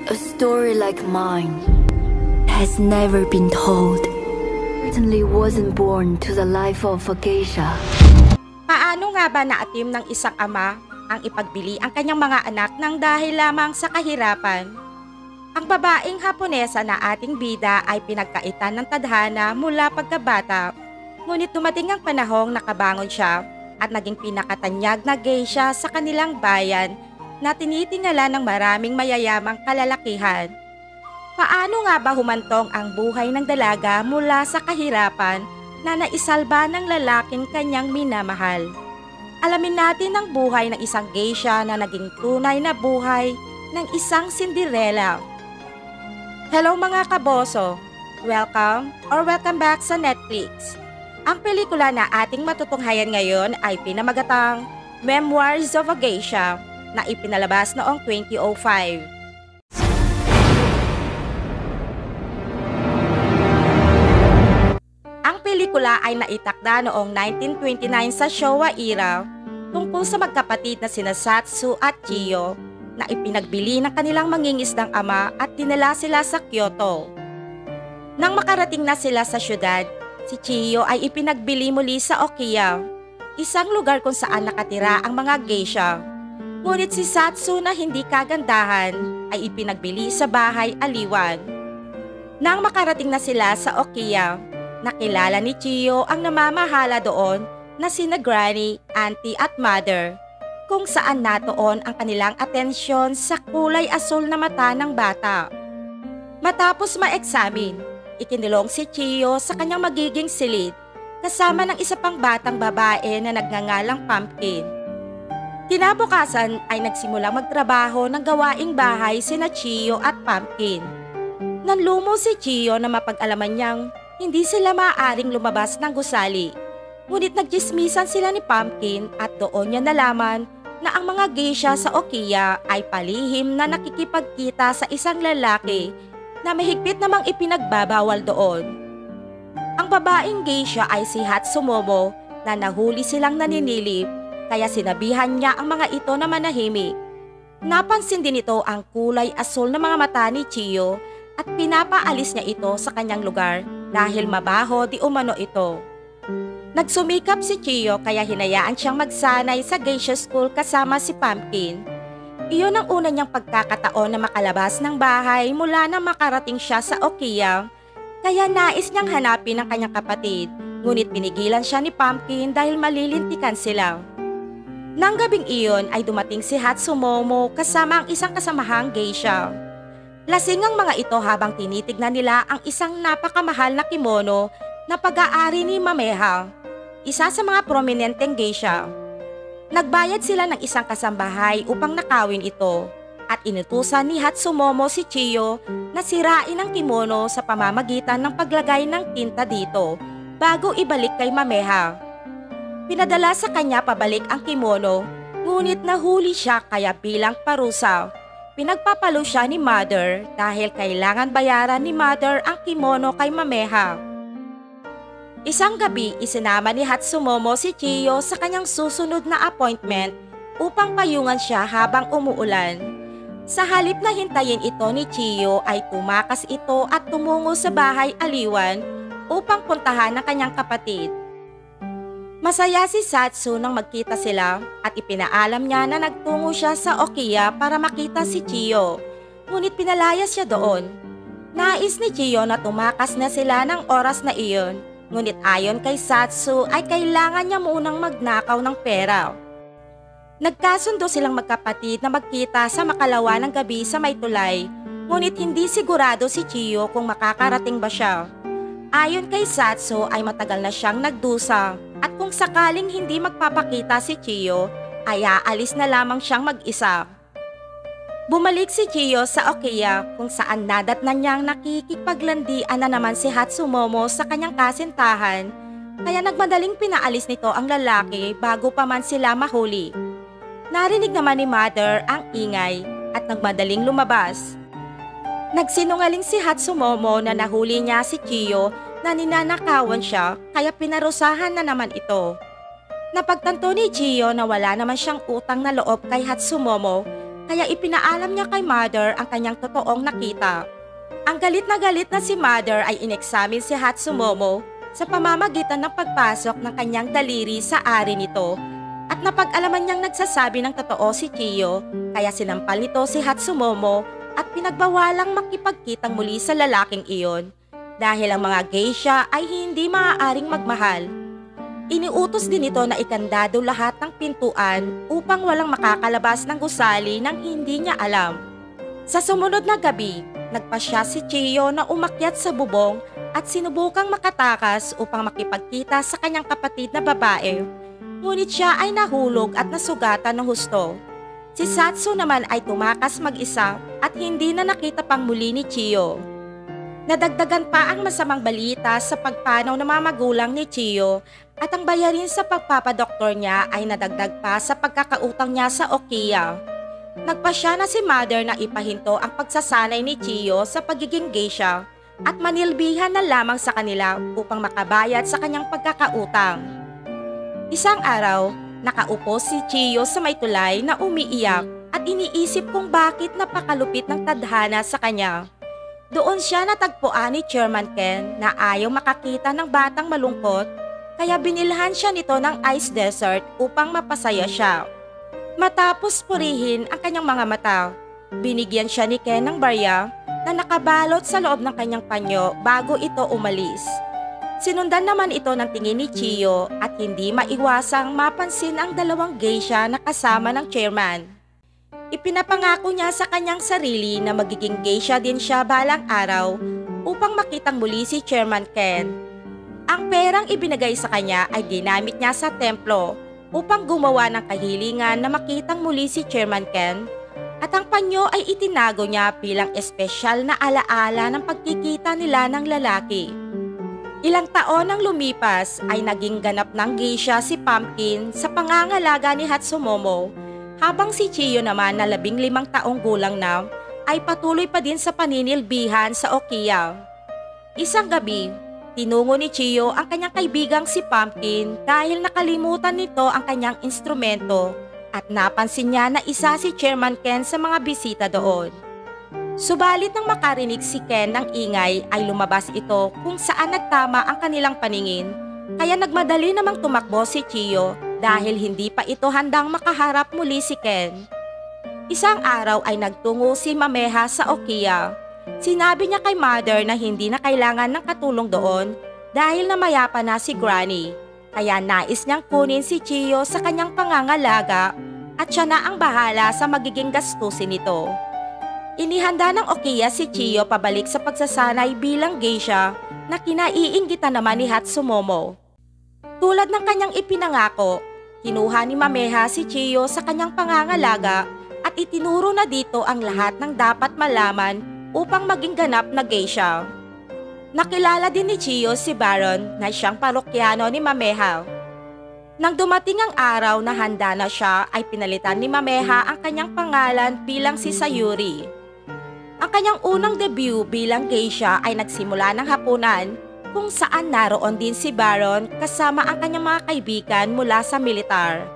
A story like mine has never been told. Certainly wasn't born to the life of a geisha. Paano nga ba naatim ng isang ama ang ipagbili ang kanyang mga anak ng dahil lamang sa kahirapan? Ang babaeng Haponesa na ating bida ay pinagkaitan ng tadhana mula pagkabata, ngunit dumating ang panahong nakabangon siya at naging pinakatanyag na geisha sa kanilang bayan na tinitingala ng maraming mayayamang kalalakihan. Paano nga ba humantong ang buhay ng dalaga mula sa kahirapan na naisalba ng lalaking kanyang minamahal? Alamin natin ang buhay ng isang geisha na naging tunay na buhay ng isang Cinderella. Hello mga kaboso! Welcome back sa Netflix. Ang pelikula na ating matutunghayan ngayon ay pinamagatang Memoirs of a Geisha na ipinalabas noong 2005. Ang pelikula ay naitakda noong 1929 sa Showa era tungkol sa magkapatid na sina Satsu at Chiyo na ipinagbili ng kanilang mangingisdang ama at dinala sila sa Kyoto. Nang makarating na sila sa syudad, si Chiyo ay ipinagbili muli sa Okiya, isang lugar kung saan nakatira ang mga geisha. Ngunit si Satsu na hindi kagandahan ay ipinagbili sa bahay aliwan. Nang makarating na sila sa Okiya, nakilala ni Chiyo ang namamahala doon na sina Granny, Auntie at Mother, kung saan natuon ang kanilang atensyon sa kulay asul na mata ng bata. Matapos ma-examine, ikinulong si Chiyo sa kanyang magiging silid kasama ng isa pang batang babae na nagngangalang Pumpkin. Kinabukasan ay nagsimulang magtrabaho ng gawaing bahay sina Chiyo at Pumpkin. Nanlumo si Chiyo na mapag-alaman niyang hindi sila maaaring lumabas ng gusali. Ngunit nagtsismisan sila ni Pumpkin at doon niya nalaman na ang mga geisha sa Okiya ay palihim na nakikipagkita sa isang lalaki na mahigpit namang ipinagbabawal doon. Ang babaeng geisha ay si Hatsumomo na nahuli silang naninilip, kaya sinabihan niya ang mga ito na manahimik. Napansin din ito ang kulay asul ng mga mata ni Chiyo at pinapaalis niya ito sa kanyang lugar dahil mabaho di umano ito. Nagsumikap si Chiyo kaya hinayaan siyang magsanay sa geisha school kasama si Pumpkin. Iyon ang una niyang pagkakataon na makalabas ng bahay mula na makarating siya sa Okiya, kaya nais niyang hanapin ang kanyang kapatid, ngunit pinigilan siya ni Pumpkin dahil malilintikan sila. Nang gabing iyon ay dumating si Hatsumomo kasama ang isang kasamahang geisha. Lasing ang mga ito habang tinitignan nila ang isang napakamahal na kimono na pag-aari ni Mameha, isa sa mga prominenteng geisha. Nagbayad sila ng isang kasambahay upang nakawin ito at inutusan ni Hatsumomo si Chiyo na sirain ang kimono sa pamamagitan ng paglagay ng tinta dito bago ibalik kay Mameha. Pinadala sa kanya pabalik ang kimono, ngunit nahuli siya kaya bilang parusa. Pinagpapalo siya ni Mother dahil kailangan bayaran ni Mother ang kimono kay Mameha. Isang gabi isinama ni Hatsumomo si Chiyo sa kanyang susunod na appointment upang payungan siya habang umuulan. Sa halip na hintayin ito ni Chiyo ay tumakas ito at tumungo sa bahay aliwan upang puntahan ang kanyang kapatid. Masaya si Satsu nang magkita sila at ipinaalam niya na nagtungo siya sa Okiya para makita si Chiyo, ngunit pinalayas siya doon. Nais ni Chiyo na tumakas na sila ng oras na iyon, ngunit ayon kay Satsu ay kailangan niya munang magnakaw ng pera. Nagkasundo silang magkapatid na magkita sa makalawa ng gabi sa may tulay, ngunit hindi sigurado si Chiyo kung makakarating ba siya. Ayon kay Satsu ay matagal na siyang nagdusa at kung sakaling hindi magpapakita si Chiyo ay aalis na lamang siyang mag-isa. Bumalik si Chiyo sa Okiya kung saan nadatnan niyang nakikipaglandian na naman si Hatsumomo sa kanyang kasintahan, kaya nagmadaling pinaalis nito ang lalaki bago pa man sila mahuli. Narinig naman ni Mother ang ingay at nagmadaling lumabas. Nagsinungaling si Hatsumomo na nahuli niya si Chiyo na ninanakawan siya kaya pinarusahan na naman ito. Napagtanto ni Chiyo na wala naman siyang utang na loob kay Hatsumomo kaya ipinaalam niya kay Mother ang kanyang totoong nakita. Ang galit na si Mother ay ineksamin si Hatsumomo sa pamamagitan ng pagpasok ng kanyang daliri sa ari nito at napag-alaman niyang nagsasabi ng totoo si Chiyo, kaya sinampal nito si Hatsumomo at pinagbawalang makipagkitang muli sa lalaking iyon dahil ang mga geisha ay hindi maaaring magmahal. Iniutos din ito na ikandado lahat ng pintuan upang walang makakalabas ng gusali nang hindi niya alam. Sa sumunod na gabi, nagpasya si Chiyo na umakyat sa bubong at sinubukang makatakas upang makipagkita sa kanyang kapatid na babae. Ngunit siya ay nahulog at nasugatan ng husto. Si Satsu naman ay tumakas mag-isa at hindi na nakita pang muli ni Chiyo. Nadagdagan pa ang masamang balita sa pagpanaw ng mga magulang ni Chiyo at ang bayarin sa pagpapadoktor niya ay nadagdag pa sa pagkakautang niya sa Okiya. Nagpasya na si Mother na ipahinto ang pagsasanay ni Chiyo sa pagiging geisha at manilbihan na lamang sa kanila upang makabayad sa kanyang pagkakautang. Isang araw, nakaupo si Chiyo sa may tulay na umiiyak at iniisip kung bakit napakalupit ng tadhana sa kanya. Doon siya natagpuan ni Chairman Ken na ayaw makakita ng batang malungkot, kaya binilhan siya nito ng ice dessert upang mapasaya siya. Matapos purihin ang kanyang mga mata, binigyan siya ni Ken ng barya na nakabalot sa loob ng kanyang panyo bago ito umalis. Sinundan naman ito ng tingin ni Chiyo at hindi maiwasang mapansin ang dalawang geisha na kasama ng chairman. Ipinapangako niya sa kanyang sarili na magiging geisha din siya balang araw upang makitang muli si Chairman Ken. Ang perang ibinigay sa kanya ay ginamit niya sa templo upang gumawa ng kahilingan na makitang muli si Chairman Ken at ang panyo ay itinago niya bilang espesyal na alaala ng pagkikita nila ng lalaki. Ilang taon nang lumipas ay naging ganap ng geisha si Pumpkin sa pangangalaga ni Hatsumomo, habang si Chiyo naman na 15 taong gulang na ay patuloy pa din sa paninilbihan sa Okiya. Isang gabi, tinungo ni Chiyo ang kanyang kaibigang si Pumpkin dahil nakalimutan nito ang kanyang instrumento at napansin niya na isa si Chairman Ken sa mga bisita doon. Subalit nang makarinig si Ken ng ingay ay lumabas ito kung saan nagtama ang kanilang paningin, kaya nagmadali namang tumakbo si Chiyo dahil hindi pa ito handang makaharap muli si Ken. Isang araw ay nagtungo si Mameha sa Okiya. Sinabi niya kay Mother na hindi na kailangan ng katulong doon dahil namayapa na si Granny. Kaya nais niyang kunin si Chiyo sa kanyang pangangalaga at siya na ang bahala sa magiging gastusin nito. Inihanda ng Okiya si Chiyo pabalik sa pagsasanay bilang geisha na kinaiinggitan naman ni Hatsumomo. Tulad ng kanyang ipinangako, kinuha ni Mameha si Chiyo sa kanyang pangangalaga at itinuro na dito ang lahat ng dapat malaman upang maging ganap na geisha. Nakilala din ni Chiyo si Baron na siyang parokyano ni Mameha. Nang dumating ang araw na handa na siya ay pinalitan ni Mameha ang kanyang pangalan bilang si Sayuri. Ang kanyang unang debut bilang geisha ay nagsimula ng hapunan kung saan naroon din si Baron kasama ang kanyang mga kaibigan mula sa militar.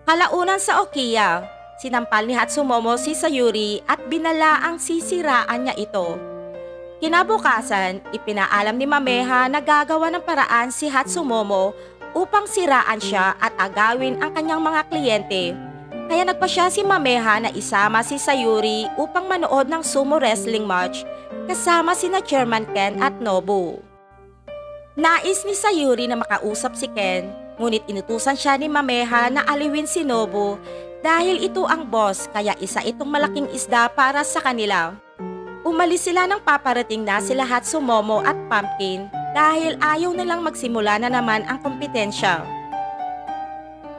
Kalaunan sa Okiya, sinampal ni Hatsumomo si Sayuri at binalaang sisiraan niya ito. Kinabukasan, ipinaalam ni Mameha na gagawa ng paraan si Hatsumomo upang siraan siya at agawin ang kanyang mga kliyente. Kaya nagpasya si Mameha na isama si Sayuri upang manood ng sumo wrestling match kasama sina Chairman Ken at Nobu. Nais ni Sayuri na makausap si Ken, ngunit inutusan siya ni Mameha na aliwin si Nobu dahil ito ang boss, kaya isa itong malaking isda para sa kanila. Umalis sila nang paparating na sila Hatsumomo at Pumpkin dahil ayaw nilang magsimula na naman ang kompetensya.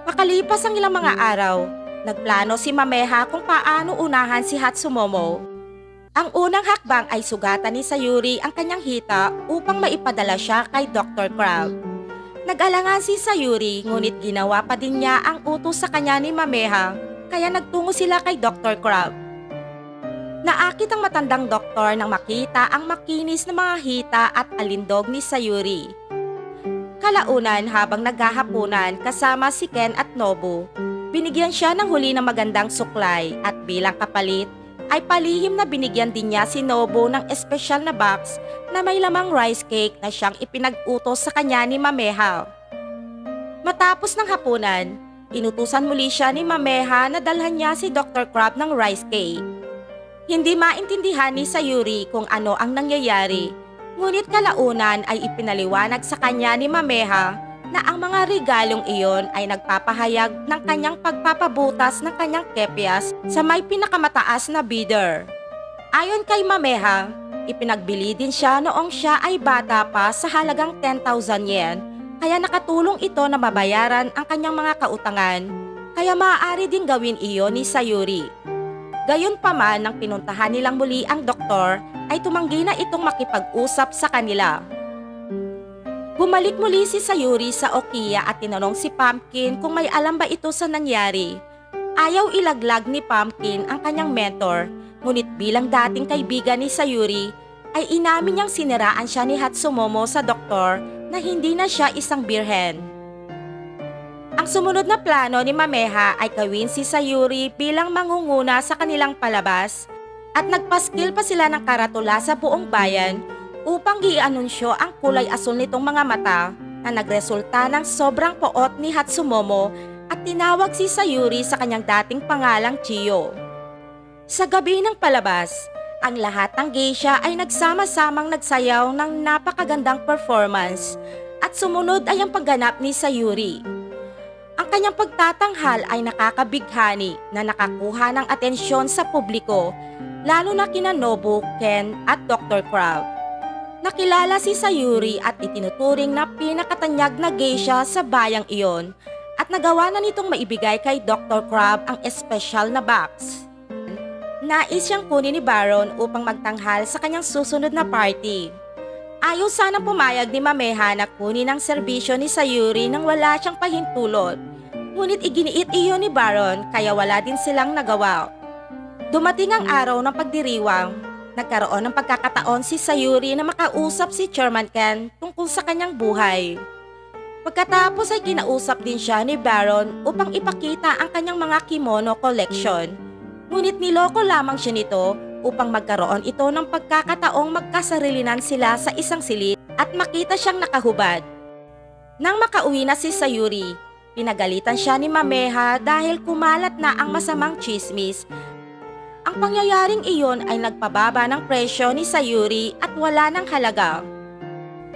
Makalipas ang ilang mga araw, nagplano si Mameha kung paano unahan si Hatsumomo. Ang unang hakbang ay sugatan ni Sayuri ang kanyang hita upang maipadala siya kay Dr. Crab. Nag-alangan si Sayuri ngunit ginawa pa din niya ang utos sa kanya ni Mameha, kaya nagtungo sila kay Dr. Crab. Naakit ang matandang doktor nang makita ang makinis na mga hita at alindog ni Sayuri. Kalaunan habang naghahapunan kasama si Ken at Nobu, Binigyan siya ng huli ng magandang suklay at bilang kapalit ay palihim na binigyan din niya si Nobu ng espesyal na box na may lamang rice cake na siyang ipinag-utos sa kanya ni Mameha. Matapos ng hapunan, inutusan muli siya ni Mameha na dalhan niya si Dr. Crab ng rice cake. Hindi maintindihan ni Sayuri kung ano ang nangyayari, ngunit kalaunan ay ipinaliwanag sa kanya ni Mameha na ang mga regalong iyon ay nagpapahayag ng kanyang pagpapabutas ng kanyang kepias sa may pinakamataas na bidder. Ayon kay Mameha, ipinagbili din siya noong siya ay bata pa sa halagang 10,000 yen, kaya nakatulong ito na mabayaran ang kanyang mga kautangan, kaya maaari din gawin iyon ni Sayuri. Gayunpaman nang pinuntahan nilang muli ang doktor, ay tumanggi na itong makipag-usap sa kanila. Bumalik muli si Sayuri sa Okiya at tinanong si Pumpkin kung may alam ba ito sa nangyari. Ayaw ilaglag ni Pumpkin ang kanyang mentor, ngunit bilang dating kaibigan ni Sayuri, ay inamin niyang siniraan siya ni Hatsumomo sa doktor na hindi na siya isang birhen. Ang sumunod na plano ni Mameha ay gawin si Sayuri bilang mangunguna sa kanilang palabas at nagpaskil pa sila ng karatula sa buong bayan upang i-anunsyo ang kulay asul nitong mga mata na nagresulta ng sobrang poot ni Hatsumomo at tinawag si Sayuri sa kanyang dating pangalang Chiyo. Sa gabi ng palabas, ang lahat ng geisha ay nagsama-samang nagsayaw ng napakagandang performance at sumunod ay ang pagganap ni Sayuri. Ang kanyang pagtatanghal ay nakakabighani na nakakuha ng atensyon sa publiko, lalo na kina Nobu, Ken at Dr. Crab. Nakilala si Sayuri at itinuturing na pinakatanyag na geisha sa bayang iyon at nagawa na nitong maibigay kay Dr. Crab ang espesyal na box. Nais siyang kunin ni Baron upang magtanghal sa kanyang susunod na party. Ayaw sanang pumayag ni Mameha na kunin ang serbisyo ni Sayuri nang wala siyang pahintulot. Ngunit iginiit iyon ni Baron kaya wala din silang nagawa. Dumating ang araw ng pagdiriwang. Nagkaroon ng pagkakataon si Sayuri na makausap si Chairman Ken tungkol sa kanyang buhay. Pagkatapos ay kinausap din siya ni Baron upang ipakita ang kanyang mga kimono collection. Ngunit niloko lamang siya nito upang magkaroon ito ng pagkakataong magkasarilinan sila sa isang silid at makita siyang nakahubad. Nang makauwi na si Sayuri, pinagalitan siya ni Mameha dahil kumalat na ang masamang chismis. Ang pangyayaring iyon ay nagpababa ng presyo ni Sayuri at wala ng halaga.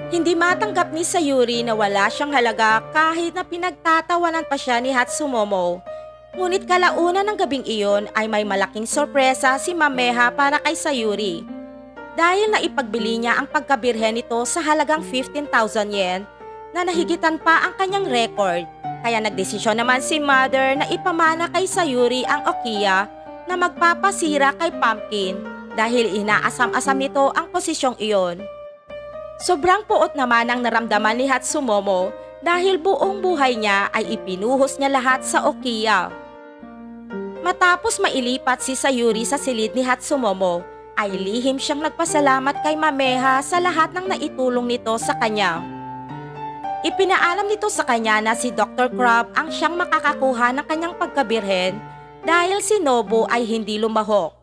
Hindi matanggap ni Sayuri na wala siyang halaga kahit na pinagtatawanan pa siya ni Hatsumomo. Ngunit kalaunan ng gabing iyon ay may malaking sorpresa si Mameha para kay Sayuri. Dahil naipagbili niya ang pagkabirhen nito sa halagang 15,000 yen na nahigitan pa ang kanyang record. Kaya nagdesisyon naman si Mother na ipamana kay Sayuri ang Okiya na magpapasira kay Pumpkin dahil inaasam-asam nito ang posisyong iyon. Sobrang puot naman ang naramdaman ni Hatsumomo dahil buong buhay niya ay ipinuhos niya lahat sa Okiya. Matapos mailipat si Sayuri sa silid ni Hatsumomo, ay lihim siyang nagpasalamat kay Mameha sa lahat ng naitulong nito sa kanya. Ipinaalam nito sa kanya na si Dr. Crab ang siyang makakakuha ng kanyang pagkabirhen dahil si Nobu ay hindi lumahok.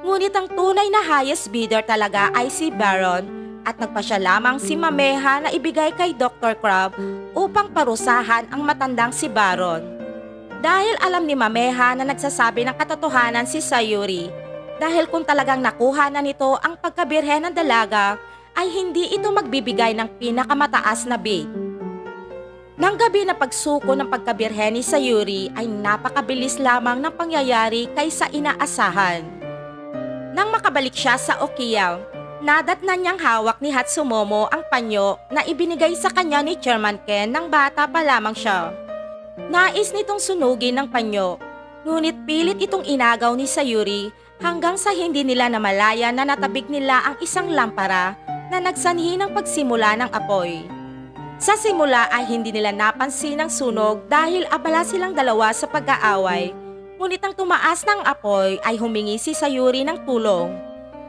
Ngunit ang tunay na highest bidder talaga ay si Baron at nagpasya lamang si Mameha na ibigay kay Dr. Crab upang parusahan ang matandang si Baron. Dahil alam ni Mameha na nagsasabi ng katotohanan si Sayuri, dahil kung talagang nakuha na nito ang pagkabirhen ng dalaga, ay hindi ito magbibigay ng pinakamataas na bid. Nang gabi na pagsuko ng pagkabirhen ni Sayuri ay napakabilis lamang ng pangyayari kaysa inaasahan. Nang makabalik siya sa Okiya, nadatnan niyang hawak ni Hatsumomo ang panyo na ibinigay sa kanya ni Chairman Ken nang bata pa lamang siya. Nais nitong sunugin ng panyo, ngunit pilit itong inagaw ni Sayuri hanggang sa hindi nila namalaya na natabig nila ang isang lampara na nagsanhi ng pagsimula ng apoy. Sa simula ay hindi nila napansin ang sunog dahil abala silang dalawa sa pag-aaway, ngunit ang tumaas ng apoy ay humingi si Sayuri ng tulong.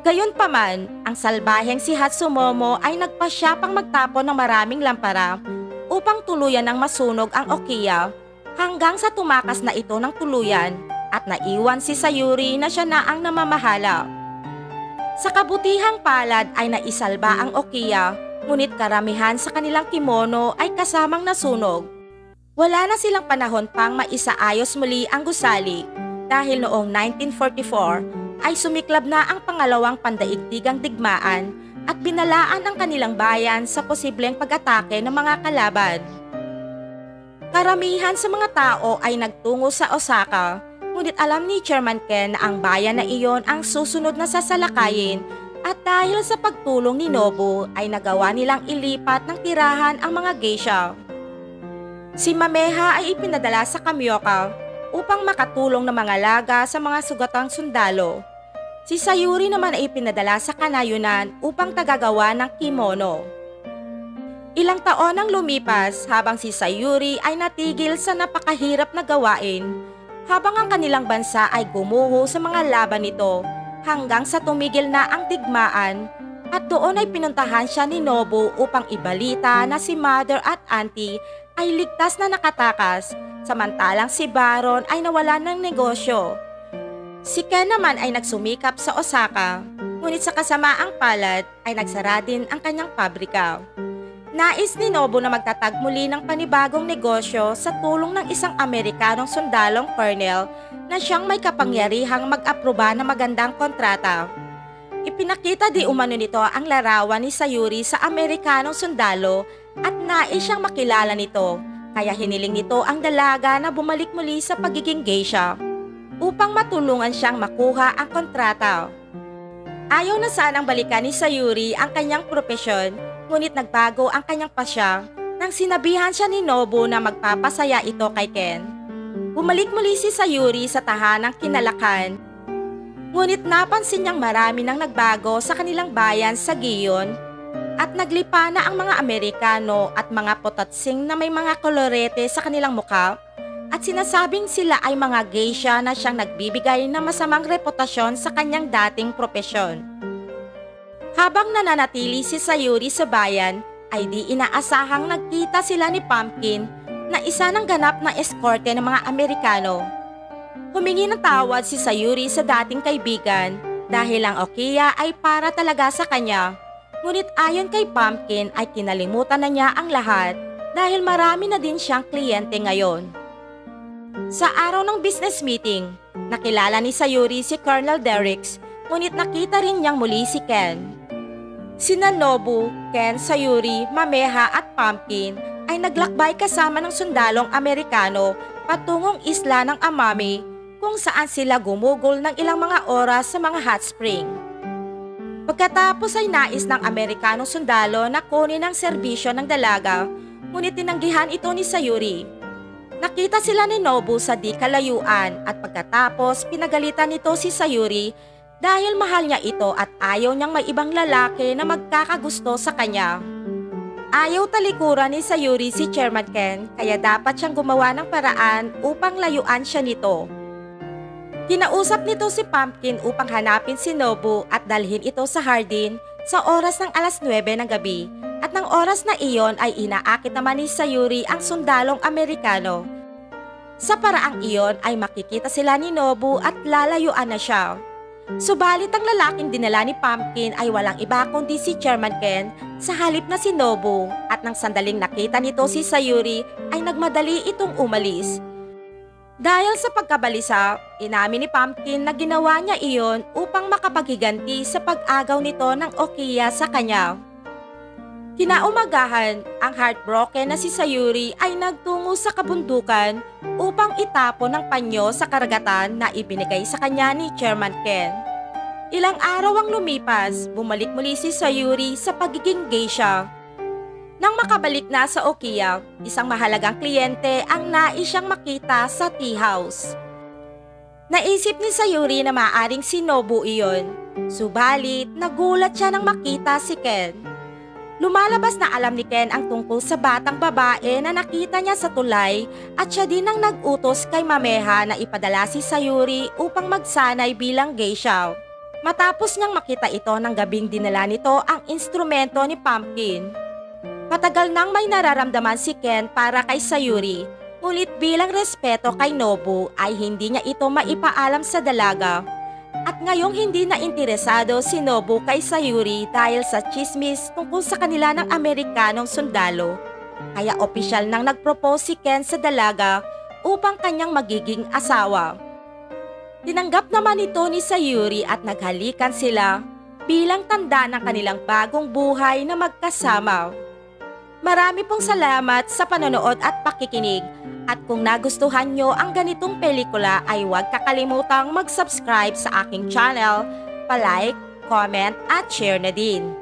Gayunpaman, ang salbaheng si Hatsumomo ay nagpasya pang magtapon ng maraming lampara upang tuluyan ng masunog ang Okiya, hanggang sa tumakas na ito ng tuluyan at naiwan si Sayuri na siya na ang namamahala. Sa kabutihang palad ay naisalba ang Okiya, ngunit karamihan sa kanilang kimono ay kasamang nasunog. Wala na silang panahon pang maisaayos muli ang gusali dahil noong 1944 ay sumiklab na ang pangalawang pandaigdigang digmaan at binalaan ang kanilang bayan sa posibleng pag-atake ng mga kalaban. Karamihan sa mga tao ay nagtungo sa Osaka, ngunit alam ni Chairman Ken na ang bayan na iyon ang susunod na sasalakayin at dahil sa pagtulong ni Nobu ay nagawa nilang ilipat ng tirahan ang mga geisha. Si Mameha ay ipinadala sa Kamioka upang makatulong ng mga laga sa mga sugatang sundalo. Si Sayuri naman ay ipinadala sa Kanayunan upang tagagawa ng kimono. Ilang taon ang lumipas habang si Sayuri ay natigil sa napakahirap na gawain, habang ang kanilang bansa ay gumuho sa mga laban nito hanggang sa tumigil na ang digmaan at doon ay pinuntahan siya ni Nobu upang ibalita na si Mother at Auntie ay ligtas na nakatakas, samantalang si Baron ay nawalan ng negosyo. Si Ken naman ay nagsumikap sa Osaka, ngunit sa kasamaang palad ay nagsara din ang kanyang pabrika. Nais ni Nobu na magtatag muli ng panibagong negosyo sa tulong ng isang Amerikanong sundalong colonel na siyang may kapangyarihang mag-aproba ng magandang kontrata. Ipinakita di umano nito ang larawan ni Sayuri sa Amerikanong sundalo at nais siyang makilala nito, kaya hiniling nito ang dalaga na bumalik muli sa pagiging geisha upang matulungan siyang makuha ang kontrata. Ayaw na sanang balikan ni Sayuri ang kanyang propesyon, ngunit nagbago ang kanyang pasya nang sinabihan siya ni Nobu na magpapasaya ito kay Ken. Bumalik muli si Sayuri sa tahanang Kinalakan, ngunit napansin niyang marami nang nagbago sa kanilang bayan sa Gion at naglipa na ang mga Amerikano at mga potatsing na may mga kolorete sa kanilang mukha at sinasabing sila ay mga geisha na siyang nagbibigay ng masamang reputasyon sa kanyang dating propesyon. Habang nananatili si Sayuri sa bayan, ay di inaasahang nagkita sila ni Pumpkin na isa ng ganap na eskorte ng mga Amerikano. Humingi ng tawad si Sayuri sa dating kaibigan dahil ang Okiya ay para talaga sa kanya. Ngunit ayon kay Pumpkin ay kinalimutan na niya ang lahat dahil marami na din siyang kliyente ngayon. Sa araw ng business meeting, nakilala ni Sayuri si Colonel Derricks, ngunit nakita rin niyang muli si Ken. Sina Nobu, Ken, Sayuri, Mameha at Pumpkin ay naglakbay kasama ng sundalong Amerikano patungong isla ng Amami kung saan sila gumugol ng ilang mga oras sa mga hot spring. Pagkatapos ay nais ng Amerikanong sundalo na kunin ang serbisyo ng dalaga, ngunit tinanggihan ito ni Sayuri. Nakita sila ni Nobu sa di kalayuan at pagkatapos pinagalitan nito si Sayuri dahil mahal niya ito at ayaw niyang may ibang lalaki na magkakagusto sa kanya. Ayaw talikuran ni Sayuri si Chairman Ken kaya dapat siyang gumawa ng paraan upang layuan siya nito. Kinausap nito si Pumpkin upang hanapin si Nobu at dalhin ito sa hardin sa oras ng alas 9 ng gabi at ng oras na iyon ay inaakit naman ni Sayuri ang sundalong Amerikano. Sa paraang iyon ay makikita sila ni Nobu at lalayuan na siya. Subalit ang lalaking dinala ni Pumpkin ay walang iba kundi si Chairman Ken sa halip na si Nobu at nang sandaling nakita nito si Sayuri ay nagmadali itong umalis. Dahil sa pagkabalisa, inamin ni Pumpkin na ginawa niya iyon upang makapaghiganti sa pag-agaw nito ng Okiya sa kanya. Kinaumagahan, ang heartbroken na si Sayuri ay nagtungo sa kabundukan upang itapon ng panyo sa karagatan na ibinigay sa kanya ni Chairman Ken. Ilang araw ang lumipas, bumalik muli si Sayuri sa pagiging geisha. Nang makabalik na sa Okiya, isang mahalagang kliyente ang nais siyang makita sa tea house. Naisip ni Sayuri na maaaring si Nobu iyon, subalit nagulat siya nang makita si Ken. Lumalabas na alam ni Ken ang tungkol sa batang babae na nakita niya sa tulay at siya din ang nag-utos kay Mameha na ipadala si Sayuri upang magsanay bilang geisha. Matapos niyang makita ito ng gabing dinala nito ang instrumento ni Pumpkin. Patagal nang may nararamdaman si Ken para kay Sayuri, Ngunit bilang respeto kay Nobu ay hindi niya ito maipaalam sa dalaga. At ngayong hindi na interesado si Nobu kay Sayuri dahil sa chismis tungkol sa kanila ng Amerikanong sundalo. Kaya opisyal nang nag-propose si Ken sa dalaga upang kanyang magiging asawa. Tinanggap naman ito ni Sayuri at naghalikan sila bilang tanda ng kanilang bagong buhay na magkasama. Marami pong salamat sa panonood at pakikinig. At kung nagustuhan nyo ang ganitong pelikula ay huwag kakalimutang mag-subscribe sa aking channel, palike, comment at share na din.